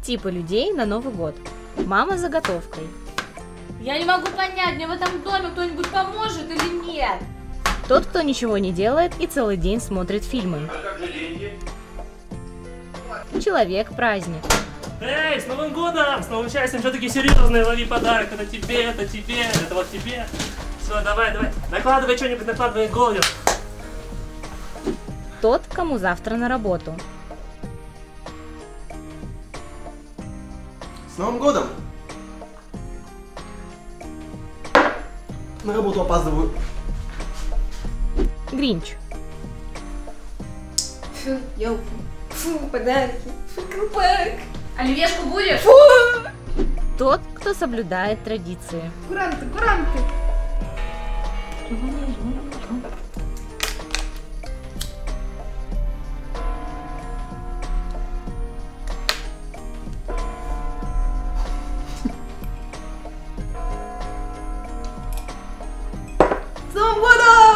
Типы людей на Новый год. Мама с заготовкой. Я не могу понять, мне в этом доме кто-нибудь поможет или нет? Тот, кто ничего не делает и целый день смотрит фильмы. А как же деньги? Человек-праздник. Эй, с Новым годом! С новым счастьем, все-таки серьезные, лови подарок. Это тебе, это вот тебе. Все, давай. Накладывай что-нибудь, накладывай голью. Тот, кому завтра на работу. С Новым годом! На работу опаздываю. Гринч. Фу, елки. Фу, подарки. Фу, колпак. Оливьешку будешь? Тот, кто соблюдает традиции. Куранты. С Новым годом!